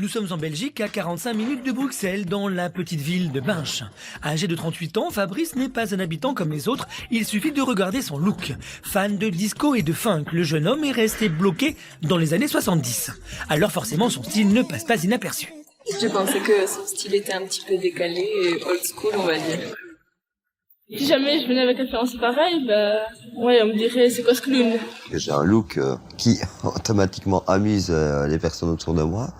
Nous sommes en Belgique, à 45 minutes de Bruxelles, dans la petite ville de Binche. Âgé de 38 ans, Fabrice n'est pas un habitant comme les autres, il suffit de regarder son look. Fan de disco et de funk, le jeune homme est resté bloqué dans les années 70. Alors forcément, son style ne passe pas inaperçu. Je pensais que son style était un petit peu décalé et old school, on va dire. Si jamais je venais avec un fiancé pareil, ouais, on me dirait c'est quoi ce clown. J'ai un look qui automatiquement amuse les personnes autour de moi.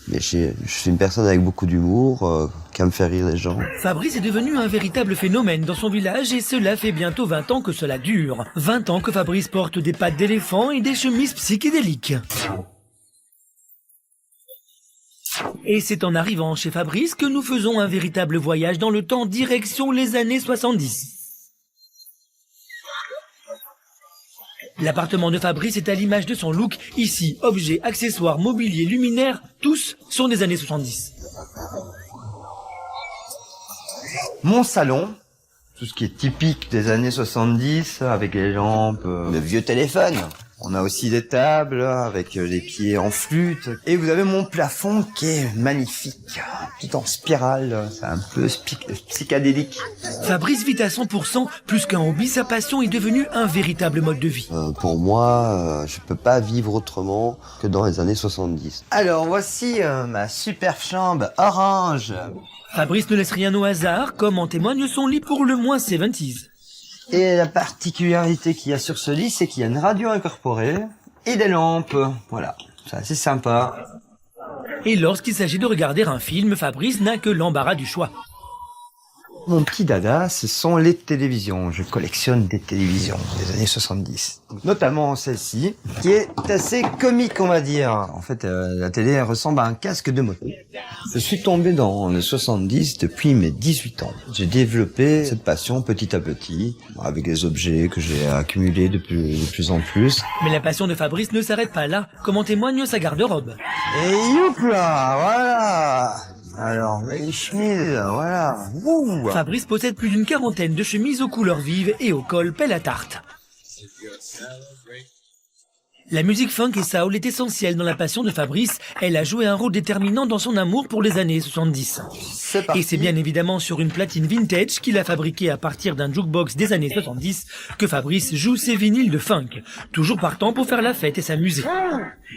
Mais je suis une personne avec beaucoup d'humour, qui aime faire rire les gens. Fabrice est devenu un véritable phénomène dans son village et cela fait bientôt 20 ans que cela dure. 20 ans que Fabrice porte des pattes d'éléphant et des chemises psychédéliques. Et c'est en arrivant chez Fabrice que nous faisons un véritable voyage dans le temps direction les années 70. L'appartement de Fabrice est à l'image de son look. Ici, objets, accessoires, mobilier, luminaires, tous sont des années 70. Mon salon, tout ce qui est typique des années 70, avec les lampes, le vieux téléphone. On a aussi des tables avec les pieds en flûte. Et vous avez mon plafond qui est magnifique, tout en spirale, c'est un peu psychédélique. Fabrice vit à 100%, plus qu'un hobby, sa passion est devenue un véritable mode de vie. Pour moi, je peux pas vivre autrement que dans les années 70. Alors voici ma superbe chambre orange. Fabrice ne laisse rien au hasard, comme en témoigne son lit pour le moins 70s. Et la particularité qu'il y a sur ce lit, c'est qu'il y a une radio incorporée et des lampes. Voilà, c'est assez sympa. Et lorsqu'il s'agit de regarder un film, Fabrice n'a que l'embarras du choix. Mon petit dada, ce sont les télévisions. Je collectionne des télévisions des années 70. Notamment celle-ci, qui est assez comique, on va dire. En fait, la télé, elle ressemble à un casque de moto. Je suis tombé dans les 70 depuis mes 18 ans. J'ai développé cette passion petit à petit, avec des objets que j'ai accumulés de plus en plus. Mais la passion de Fabrice ne s'arrête pas là, comme en témoigne sa garde-robe. Et youpla, voilà. Alors, les chemises, voilà. Ouh. Fabrice possède plus d'une quarantaine de chemises aux couleurs vives et au col pelle à tarte. La musique funk et soul est essentielle dans la passion de Fabrice. Elle a joué un rôle déterminant dans son amour pour les années 70. Et c'est bien évidemment sur une platine vintage qu'il a fabriquée à partir d'un jukebox des années 70 que Fabrice joue ses vinyles de funk, toujours partant pour faire la fête et s'amuser.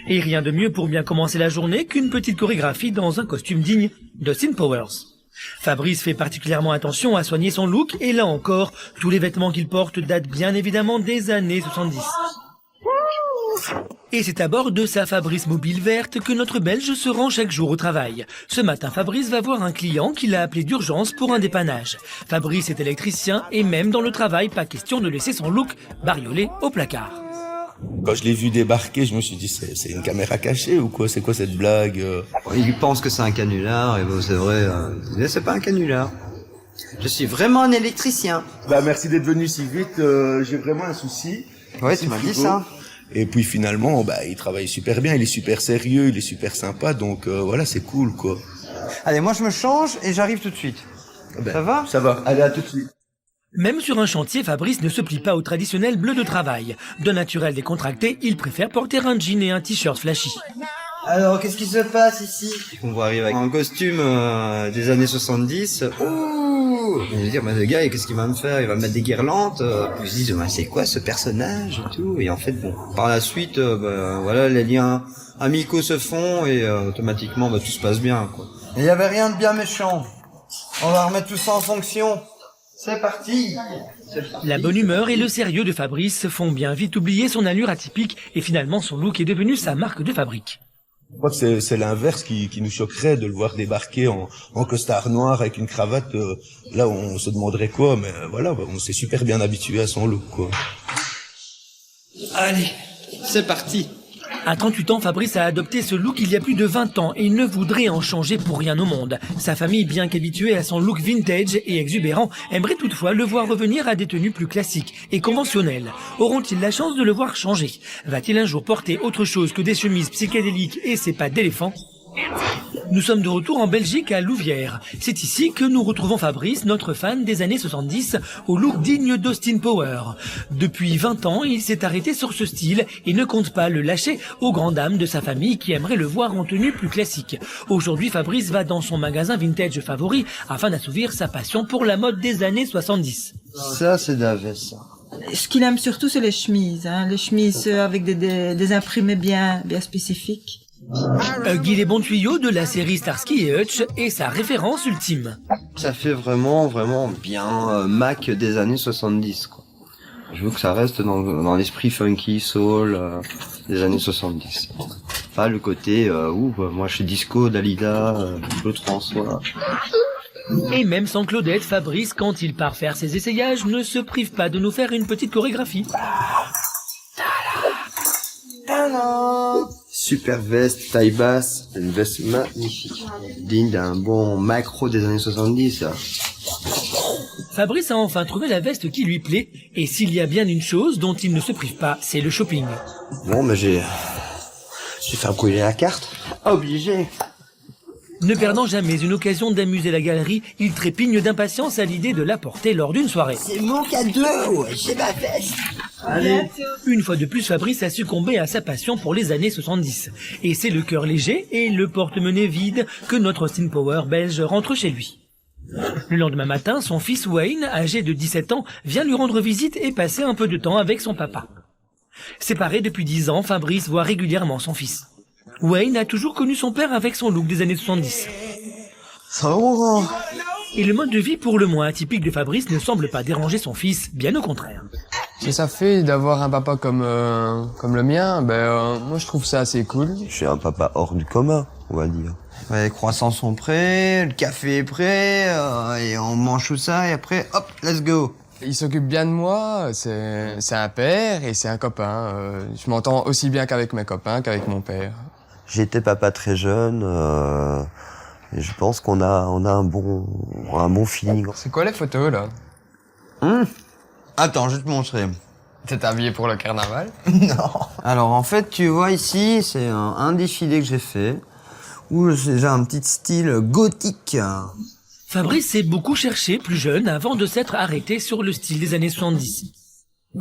Et rien de mieux pour bien commencer la journée qu'une petite chorégraphie dans un costume digne d'Austin Powers. Fabrice fait particulièrement attention à soigner son look et là encore, tous les vêtements qu'il porte datent bien évidemment des années 70. Et c'est à bord de sa Fabrice mobile verte que notre Belge se rend chaque jour au travail. Ce matin, Fabrice va voir un client qu'il a appelé d'urgence pour un dépannage. Fabrice est électricien et même dans le travail, pas question de laisser son look bariolé au placard. Quand je l'ai vu débarquer, je me suis dit c'est une caméra cachée ou quoi? C'est quoi cette blague? Il pense que c'est un canular, et bon, c'est vrai, mais c'est pas un canular. Je suis vraiment un électricien. Bah merci d'être venu si vite, j'ai vraiment un souci. Ouais, tu m'as dit ça. Et puis finalement, bah il travaille super bien, il est super sérieux, il est super sympa, donc voilà, c'est cool quoi. Allez, moi je me change et j'arrive tout de suite. Ça va? Ça va, allez à tout de suite. Même sur un chantier, Fabrice ne se plie pas au traditionnel bleu de travail. D'un naturel décontracté, il préfère porter un jean et un t-shirt flashy. Alors, qu'est-ce qui se passe ici? On va arriver avec un costume des années 70. Ouh! Je vais dire, le gars, qu'est-ce qu'il va me faire? Il va me mettre des guirlandes. Je me dis, c'est quoi ce personnage et tout? Et en fait, bon, par la suite, voilà, les liens amicaux se font et automatiquement, tout se passe bien, quoi. Il y avait rien de bien méchant. On va remettre tout ça en fonction. C'est parti. La bonne humeur et le sérieux de Fabrice font bien vite oublier son allure atypique et finalement son look est devenu sa marque de fabrique. Je crois que c'est l'inverse qui nous choquerait de le voir débarquer en costard noir avec une cravate. Là, on se demanderait quoi, mais voilà, on s'est super bien habitué à son look, quoi. Allez, c'est parti. À 38 ans, Fabrice a adopté ce look il y a plus de 20 ans et ne voudrait en changer pour rien au monde. Sa famille, bien qu'habituée à son look vintage et exubérant, aimerait toutefois le voir revenir à des tenues plus classiques et conventionnelles. Auront-ils la chance de le voir changer? Va-t-il un jour porter autre chose que des chemises psychédéliques et ses pattes d'éléphant? Nous sommes de retour en Belgique à Louvière. C'est ici que nous retrouvons Fabrice, notre fan des années 70, au look digne d'Austin Power. Depuis 20 ans, il s'est arrêté sur ce style et ne compte pas le lâcher aux grandes dames de sa famille qui aimeraient le voir en tenue plus classique. Aujourd'hui, Fabrice va dans son magasin vintage favori afin d'assouvir sa passion pour la mode des années 70. Ça, c'est de la veste, ça. Ce qu'il aime surtout, c'est les chemises. Les chemises avec des imprimés bien spécifiques. Guy les bons tuyaux de la série Starsky et Hutch est sa référence ultime. Ça fait vraiment bien Mac des années 70, quoi. Je veux que ça reste dans l'esprit funky, soul des années 70. Pas le côté moi je suis disco, Dalida, Claude François. Et même sans Claudette, Fabrice, quand il part faire ses essayages, ne se prive pas de nous faire une petite chorégraphie. Super veste, taille basse, une veste magnifique, digne d'un bon macro des années 70. Ça. Fabrice a enfin trouvé la veste qui lui plaît, et s'il y a bien une chose dont il ne se prive pas, c'est le shopping. Bon, mais j'ai fait couler la carte. Obligé. Ne perdant jamais une occasion d'amuser la galerie, il trépigne d'impatience à l'idée de la porter lors d'une soirée. C'est mon cadeau, j'ai ma veste. Allez. Une fois de plus, Fabrice a succombé à sa passion pour les années 70. Et c'est le cœur léger et le porte-monnaie vide que notre Austin Power belge rentre chez lui. Le lendemain matin, son fils Wayne, âgé de 17 ans, vient lui rendre visite et passer un peu de temps avec son papa. Séparé depuis 10 ans, Fabrice voit régulièrement son fils. Wayne a toujours connu son père avec son look des années 70. Et le mode de vie pour le moins atypique de Fabrice ne semble pas déranger son fils, bien au contraire. Ce que ça fait d'avoir un papa comme le mien, moi je trouve ça assez cool. Je suis un papa hors du commun, on va dire. Ouais, les croissants sont prêts, le café est prêt, et on mange tout ça, et après, hop, let's go. Il s'occupe bien de moi, c'est un père et c'est un copain. Je m'entends aussi bien qu'avec mes copains, qu'avec mon père. J'ai été papa très jeune, et je pense qu'on a un bon feeling. C'est quoi les photos là? Attends, je vais te montrer. T'es habillé pour le carnaval? Non. Alors en fait, tu vois ici, c'est un défilé que j'ai fait, où j'ai un petit style gothique. Fabrice s'est beaucoup cherché plus jeune avant de s'être arrêté sur le style des années 70.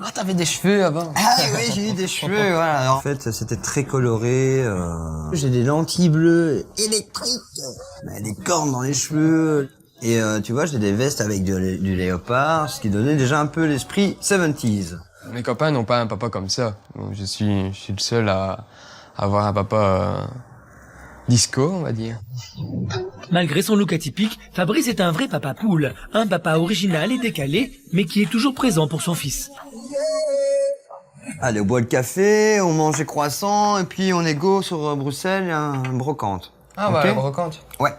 Ah, t'avais des cheveux avant. Ah oui, j'ai eu des cheveux, voilà. Alors, en fait, c'était très coloré. J'ai des lentilles bleues électriques, des cornes dans les cheveux. Et tu vois, j'ai des vestes avec du léopard, ce qui donnait déjà un peu l'esprit 70s. Mes copains n'ont pas un papa comme ça. Donc, je suis le seul à avoir un papa disco, on va dire. Malgré son look atypique, Fabrice est un vrai papa poule, un papa original et décalé, mais qui est toujours présent pour son fils. Allez, on boit le café, on mange les croissants, et puis on est go sur Bruxelles, il y a un brocante. Ah bah, la brocante. Ouais.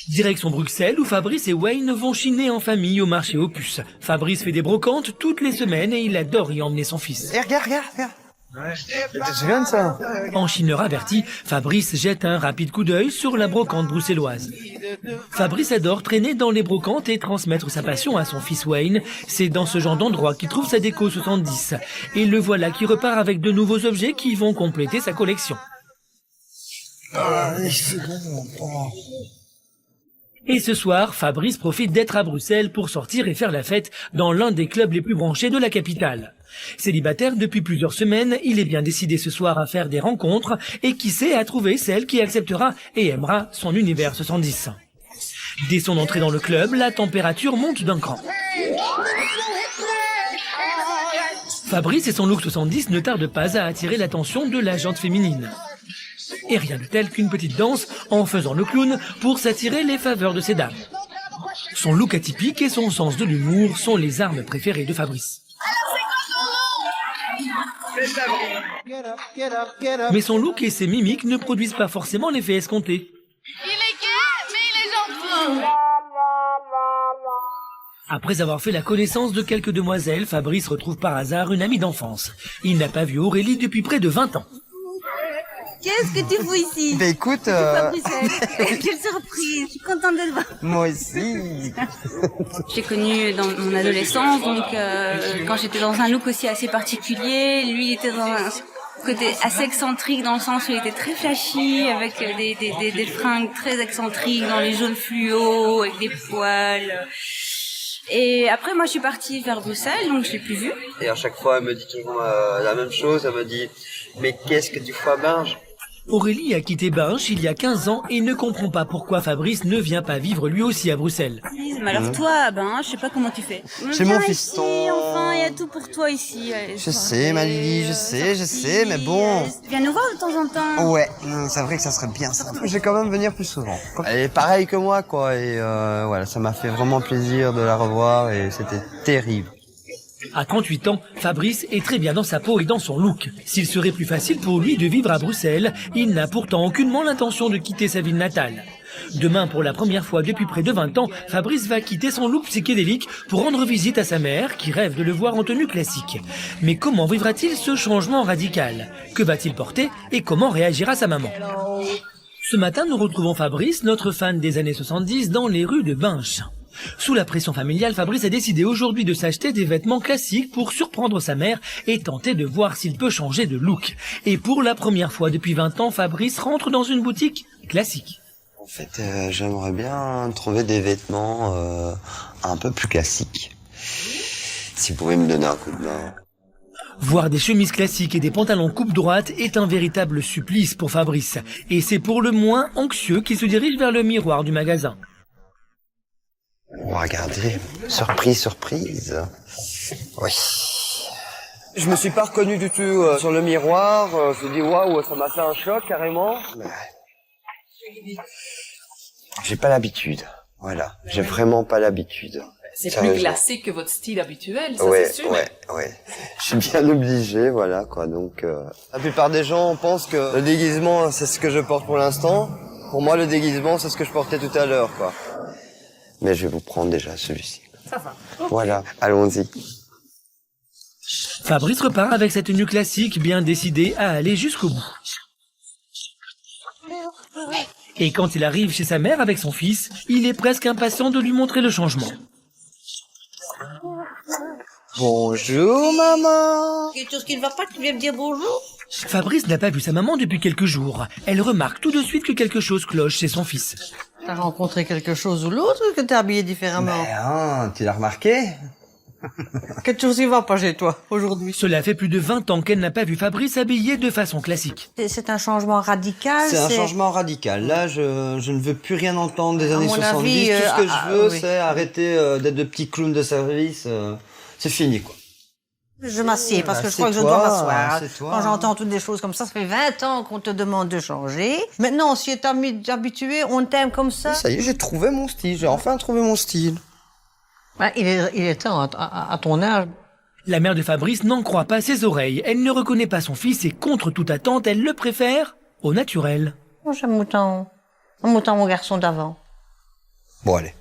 Direction Bruxelles, où Fabrice et Wayne vont chiner en famille au marché aux puces. Fabrice fait des brocantes toutes les semaines et il adore y emmener son fils. Et regarde. C'est bien ça. En chineur averti, Fabrice jette un rapide coup d'œil sur la brocante bruxelloise. Fabrice adore traîner dans les brocantes et transmettre sa passion à son fils Wayne. C'est dans ce genre d'endroit qu'il trouve sa déco 70. Et le voilà qui repart avec de nouveaux objets qui vont compléter sa collection. Et ce soir, Fabrice profite d'être à Bruxelles pour sortir et faire la fête dans l'un des clubs les plus branchés de la capitale. Célibataire depuis plusieurs semaines, il est bien décidé ce soir à faire des rencontres et qui sait à trouver celle qui acceptera et aimera son univers 70. Dès son entrée dans le club, la température monte d'un cran. Fabrice et son look 70 ne tardent pas à attirer l'attention de la gente féminine. Et rien de tel qu'une petite danse en faisant le clown pour s'attirer les faveurs de ces dames. Son look atypique et son sens de l'humour sont les armes préférées de Fabrice. Mais son look et ses mimiques ne produisent pas forcément l'effet escompté. Il est gay, mais il est gentil. Après avoir fait la connaissance de quelques demoiselles, Fabrice retrouve par hasard une amie d'enfance. Il n'a pas vu Aurélie depuis près de 20 ans. Qu'est-ce que tu fous ici? Bah écoute, Quelle surprise, je suis contente de te voir. moi aussi. J'ai connu dans mon adolescence, donc quand j'étais dans un look aussi assez particulier, lui il était dans côté assez excentrique dans le sens où il était très flashy, avec des fringues très excentriques dans les jaunes fluo, avec des poils. Et après, moi, je suis partie vers Bruxelles, donc je l'ai plus vu. Et à chaque fois, elle me dit toujours la même chose. Elle me dit, mais qu'est-ce que tu fais à Binge? Aurélie a quitté Binche il y a 15 ans et ne comprend pas pourquoi Fabrice ne vient pas vivre lui aussi à Bruxelles. Mais alors toi, je sais pas comment tu fais. C'est mon Viens fiston. ici, enfin, il y a tout pour toi ici. Je sais, Malili, je sais, mais bon. Viens nous voir de temps en temps. Ouais, c'est vrai que ça serait bien ça. Je vais quand même venir plus souvent. Elle est pareille que moi, quoi. Et voilà, ça m'a fait vraiment plaisir de la revoir et c'était terrible. À 38 ans, Fabrice est très bien dans sa peau et dans son look. S'il serait plus facile pour lui de vivre à Bruxelles, il n'a pourtant aucunement l'intention de quitter sa ville natale. Demain, pour la première fois depuis près de 20 ans, Fabrice va quitter son look psychédélique pour rendre visite à sa mère, qui rêve de le voir en tenue classique. Mais comment vivra-t-il ce changement radical? Que va-t-il porter et comment réagira sa maman? Ce matin, nous retrouvons Fabrice, notre fan des années 70, dans les rues de Binche. Sous la pression familiale, Fabrice a décidé aujourd'hui de s'acheter des vêtements classiques pour surprendre sa mère et tenter de voir s'il peut changer de look. Et pour la première fois depuis 20 ans, Fabrice rentre dans une boutique classique. En fait, j'aimerais bien trouver des vêtements un peu plus classiques. Si vous pouvez me donner un coup de main. Voir des chemises classiques et des pantalons coupe droite est un véritable supplice pour Fabrice. Et c'est pour le moins anxieux qu'il se dirige vers le miroir du magasin. Oh, regardez, surprise. Oui. Je me suis pas reconnu du tout sur le miroir. Je me dis waouh, ça m'a fait un choc carrément. J'ai pas l'habitude. Voilà, j'ai vraiment pas l'habitude. C'est plus classique que votre style habituel, ça ouais, c'est sûr. Ouais. Je suis bien obligé, voilà quoi. Donc, la plupart des gens pensent que le déguisement c'est ce que je porte pour l'instant. Pour moi, le déguisement c'est ce que je portais tout à l'heure, quoi. Mais je vais vous prendre déjà celui-ci. Ça va. Okay. Voilà, allons-y. Fabrice repart avec sa tenue classique, bien décidé à aller jusqu'au bout. Et quand il arrive chez sa mère avec son fils, il est presque impatient de lui montrer le changement. Bonjour maman. Quelque chose qui ne va pas, tu viens me dire bonjour? Fabrice n'a pas vu sa maman depuis quelques jours. Elle remarque tout de suite que quelque chose cloche chez son fils. T'as rencontré quelque chose ou l'autre ou que t'es habillé différemment? Ben, tu l'as remarqué? Quelque chose qui va pas chez toi aujourd'hui. Cela fait plus de 20 ans qu'elle n'a pas vu Fabrice habillé de façon classique. C'est un changement radical. C'est un changement radical. Là, je ne veux plus rien entendre des années 70. Avis, tout ce que je veux, oui. c'est arrêter d'être de petits clowns de service. C'est fini, quoi. Je m'assieds parce que je crois que je dois m'asseoir. Quand j'entends toutes des choses comme ça fait 20 ans qu'on te demande de changer. Maintenant, si tu es habitué, on t'aime comme ça. Et ça y est, j'ai trouvé mon style. J'ai enfin trouvé mon style. Ben, il est temps, à ton âge. La mère de Fabrice n'en croit pas ses oreilles. Elle ne reconnaît pas son fils et contre toute attente, elle le préfère au naturel. Moi, j'aime autant mon garçon d'avant. Bon, allez.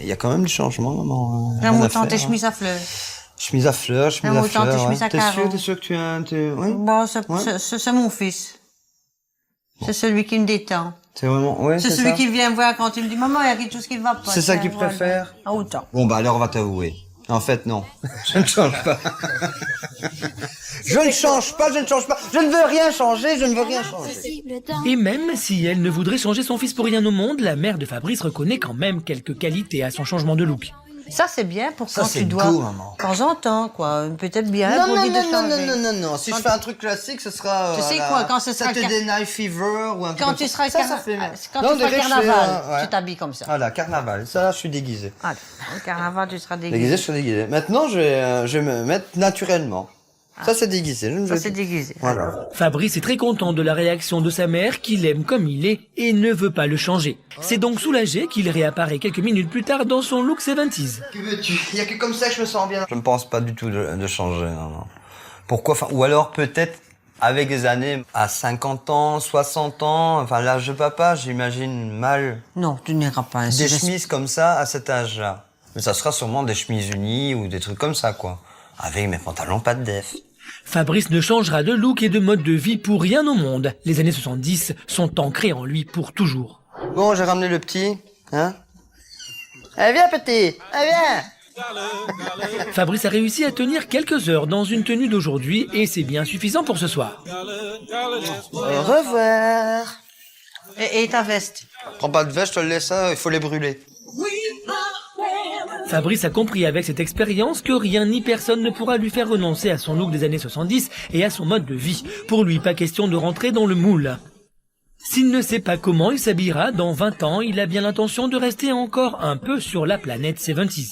Il y a quand même du changement, maman. J'aime autant tes chemises à fleurs. Chemise à fleurs, chemise à fleurs. Tes chemises à carreaux. T'es sûr que tu as... Oui. Bon, c'est mon fils. Bon. C'est celui qui me détend. C'est vraiment... Ouais, c'est celui qui vient me voir quand il me dit « Maman, il y a quelque chose qui ne va pas. » C'est ça qu'il préfère? Ah, autant. Bon, bah alors on va t'avouer. En fait, non. Je ne change pas. Je ne change pas. Je ne veux rien changer, Et même si elle ne voudrait changer son fils pour rien au monde, la mère de Fabrice reconnaît quand même quelques qualités à son changement de look. Ça, c'est bien pour quand tu dois... maman. De temps en temps, quoi. Peut-être bien non, pour non, dire de changer. Non. Si je fais un truc classique, ce sera... Tu sais quoi, quand ce sera... Saturday Night Fever ou un truc quand tu seras carnaval, ouais. tu t'habilles comme ça. Voilà, carnaval. Ça, là, je suis déguisé. Ah, au carnaval, tu seras déguisé. Déguisé, je suis déguisé. Maintenant, je vais me mettre naturellement. Ça, c'est déguisé. Ça, c'est déguisé. Voilà. Fabrice est très content de la réaction de sa mère, qui l'aime comme il est et ne veut pas le changer. C'est donc soulagé qu'il réapparaît quelques minutes plus tard dans son look 70s. Que veux-tu? Il y a que comme ça que je me sens bien. Je ne pense pas du tout de changer. Non. Pourquoi? Ou alors peut-être avec des années à 50 ans, 60 ans, enfin l'âge de papa, j'imagine mal. Non, tu n'iras pas ainsi. Des chemises comme ça à cet âge-là. Mais ça sera sûrement des chemises unies ou des trucs comme ça, quoi. Avec mes pantalons pas de def. Fabrice ne changera de look et de mode de vie pour rien au monde. Les années 70 sont ancrées en lui pour toujours. Bon, j'ai ramené le petit, hein? Allez, viens, petit! Allez, viens! Fabrice a réussi à tenir quelques heures dans une tenue d'aujourd'hui et c'est bien suffisant pour ce soir. Au revoir. Et ta veste? Prends pas de veste, je te le laisse, il faut les brûler. Fabrice a compris avec cette expérience que rien ni personne ne pourra lui faire renoncer à son look des années 70 et à son mode de vie. Pour lui, pas question de rentrer dans le moule. S'il ne sait pas comment il s'habillera dans 20 ans, il a bien l'intention de rester encore un peu sur la planète 70s.